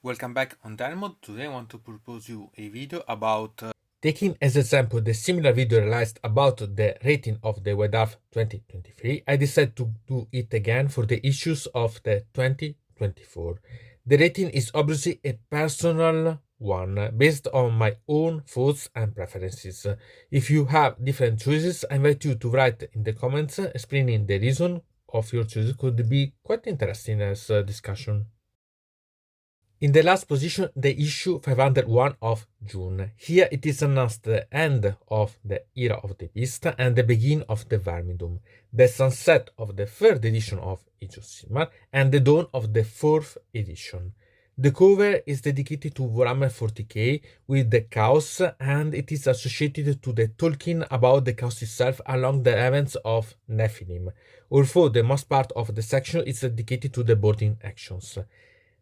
Welcome back on deynonmod. Today I want to propose you a video about Taking as example the similar video realized about the rating of the White Dwarf 2023, I decided to do it again for the issues of the 2024. The rating is obviously a personal one, based on my own thoughts and preferences. If you have different choices, I invite you to write in the comments explaining the reason of your choice. Could be quite interesting as a discussion. In the last position, the issue 501 of June. Here it is announced the end of the era of the beast and the beginning of the Vermidum, the sunset of the third edition of Age of Sigmar, and the dawn of the fourth edition. The cover is dedicated to Warhammer 40k with the Chaos, and it is associated to the talking about the Chaos itself along the events of Nephilim, although the most part of the section is dedicated to the boarding actions.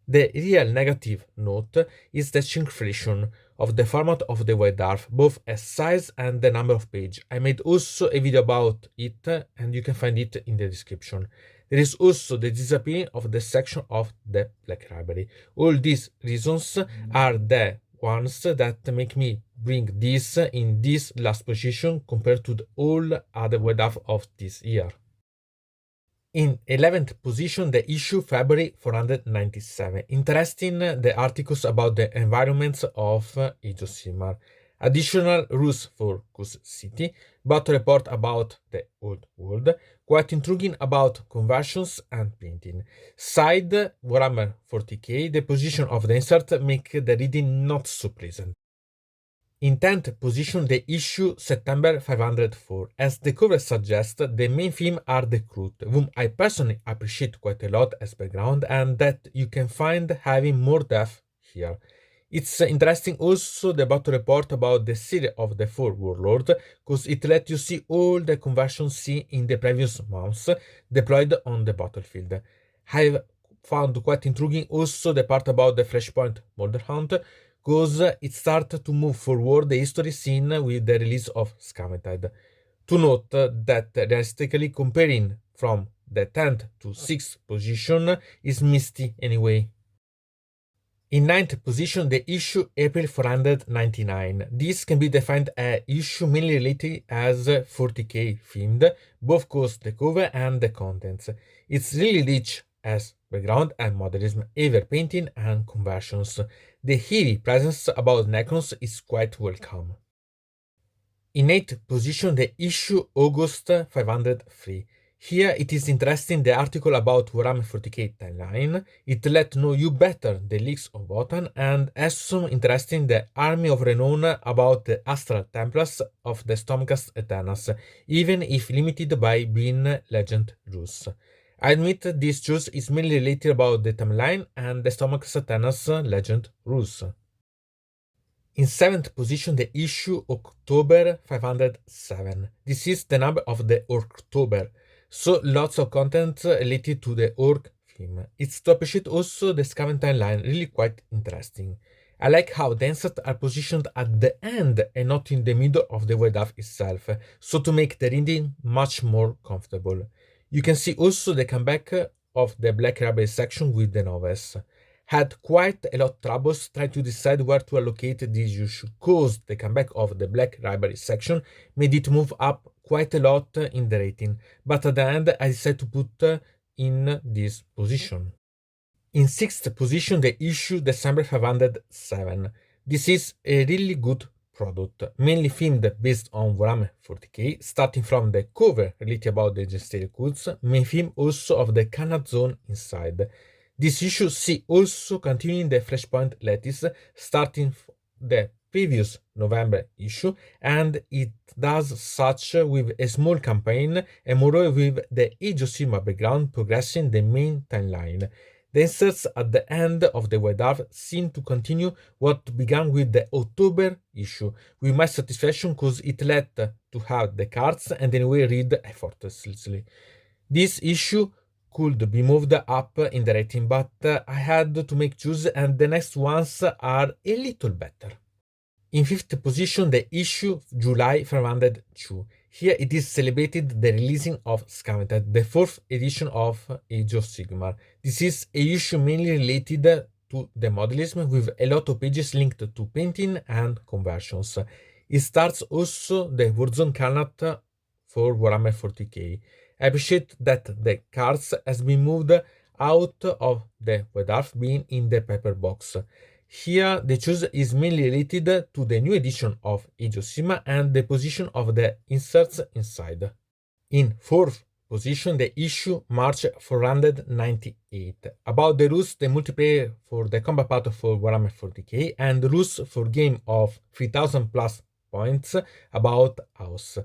The real negative note is the shrinkflation of the format of the White Dwarf, both as size and the number of pages. I made also a video about it, and you can find it in the description. There is also the disappearing of the section of the Black Library. All these reasons are the ones that make me bring this in this last position compared to all other White Dwarf of this year. In 11th position, the issue February 497. Interesting the articles about the environments of Age of Sigmar. Additional rules for Cus City, but report about the old world, quite intriguing about conversions and painting. Side Warhammer 40k, the position of the insert make the reading not so pleasant. In 10th position, the issue September 504. As the cover suggests, the main theme are the Crute, whom I personally appreciate quite a lot as background, and that you can find having more depth here. It's interesting also the battle report about the series of the four warlords, because it lets you see all the conversions seen in the previous months deployed on the battlefield. I've found quite intriguing also the part about the Flashpoint Molder Hunt, because it started to move forward the history scene with the release of Scavenged. To note that realistically comparing from the 10th to 6th position is misty anyway. In 9th position, the issue April 499. This can be defined as issue mainly related as 40k themed, both cause the cover and the contents. It's really rich as background and modernism, ever painting and conversions. The heavy presence about Necrons is quite welcome. In 8th position, the issue August 503. Here it is interesting the article about Warhammer 40k timeline. It let know you better the leaks of Wotan and has some interesting the Army of Renown about the Astral Templars of the Stormcast Eternals, even if limited by being legend rules. I admit this choice is mainly related about the timeline and the Stormcast Eternals legend rules. In 7th position, the issue October 507. This is the number of the October, so lots of content related to the orc theme. It's to appreciate also the Scavenged line, really quite interesting. I like how the inserts are positioned at the end and not in the middle of the White Dwarf itself, so to make the reading much more comfortable. You can see also the comeback of the Black Library section with the novels. Had quite a lot of troubles trying to decide where to allocate this issue, cause the comeback of the Black Library section made it move up quite a lot in the rating, but at the end I decided to put in this position. In 6th position, the issue December 507. This is a really good product, mainly themed based on Warhammer 40k, starting from the cover related about the Gestale Cults, main theme also of the Canad Zone inside. This issue see also continuing the Flashpoint lattice, starting the previous November issue, and it does such with a small campaign and moreover with the Age of Sigmar background progressing the main timeline. The inserts at the end of the White Dwarf seem to continue what began with the October issue, with my satisfaction because it led to have the cards and anyway read effortlessly. This issue could be moved up in the rating, but I had to make choose and the next ones are a little better. In 5th position, the issue July 502. Here it is celebrated the releasing of Scavenged, the 4th edition of Age of Sigmar. This is a issue mainly related to the modelism with a lot of pages linked to painting and conversions. It starts also the Warzone carnet for Warhammer 40k. I appreciate that the cards has been moved out of the White Dwarf being in the paper box. Here, the choice is mainly related to the new edition of Age of Sigmar and the position of the inserts inside. In fourth position, the issue March 498, about the rules, the multiplayer for the combat part for Warhammer 40k, and the rules for game of 3000 plus points about House.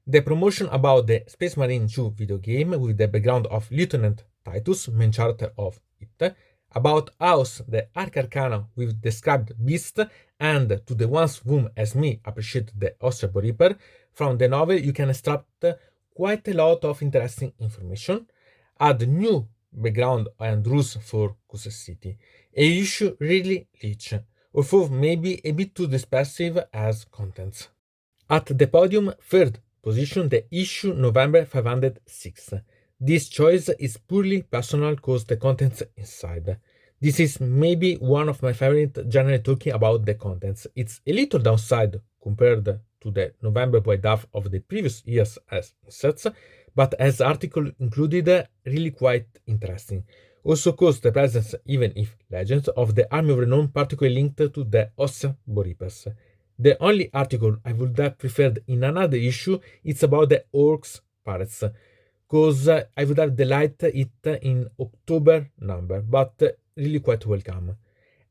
The promotion about the Space Marine 2 video game with the background of Lieutenant Titus, main character of it, about House, the Arc Arcana with described beast, and to the ones whom, as me, appreciate the Ostrabo Reaper, from the novel you can extract quite a lot of interesting information, add new background and rules for Custer City. A issue really rich, although maybe a bit too dispersive as contents. At the podium, third position, the issue November 506. This choice is purely personal cause the contents inside. This is maybe one of my favorite generally talking about the contents. It's a little downside compared to the November White Dwarf of the previous years as inserts, but as article included, really quite interesting. Also cause the presence, even if legends, of the Army of Renown particularly linked to the Ostrabo Reapers. The only article I would have preferred in another issue is about the Orcs Pirates, cause I would have delighted it in October number, but really quite welcome.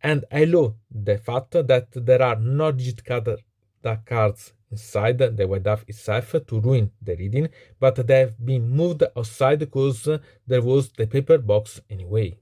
And I love the fact that there are no digit cards inside the White Dwarf itself to ruin the reading, but they have been moved outside because there was the paper box anyway.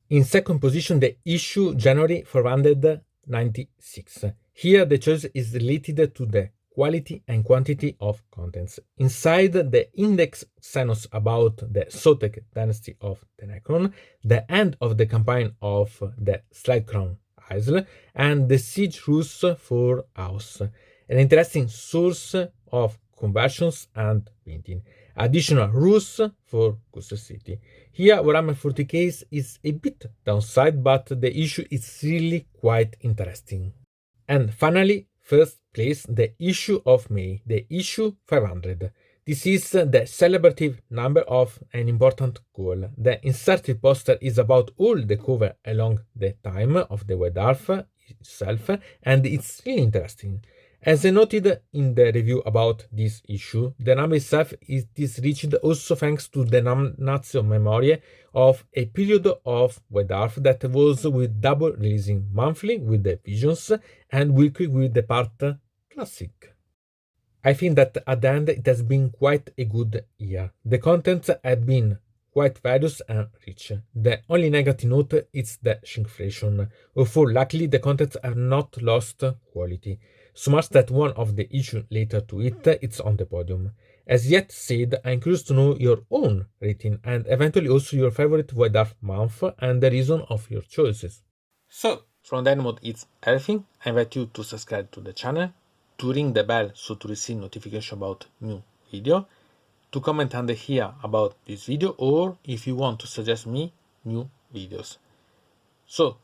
In second position, the issue January 496. Here the choice is related to the quality and quantity of contents. Inside the index Xenos about the Sotek dynasty of the Necron, the end of the campaign of the Slide Crown Isle, and the siege rules for House. An interesting source of conversions and painting. Additional rules for Custer City. Here Warhammer 40k is a bit downside, but the issue is really quite interesting. And finally, first place, the issue of May, the issue 500. This is the celebrative number of an important goal. The inserted poster is about all the cover along the time of the White Dwarf itself, and it's really interesting. As I noted in the review about this issue, the number itself is reached also thanks to the damnatio memoriae of a period of White Dwarf that was with double releasing monthly with the Visions and weekly with the part Classic. I think that at the end it has been quite a good year. The contents have been quite various and rich. The only negative note is the shrinkflation, although luckily the contents have not lost quality. So much that one of the issues later to it, it's on the podium. As yet said, I'm curious to know your own rating and eventually also your favorite White Dwarf month and the reason of your choices. So, from deynonmod it's everything. I invite you to subscribe to the channel, to ring the bell so to receive notification about new video, to comment under here about this video, or if you want to suggest me new videos. So,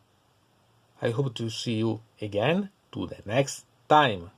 I hope to see you again to the next time.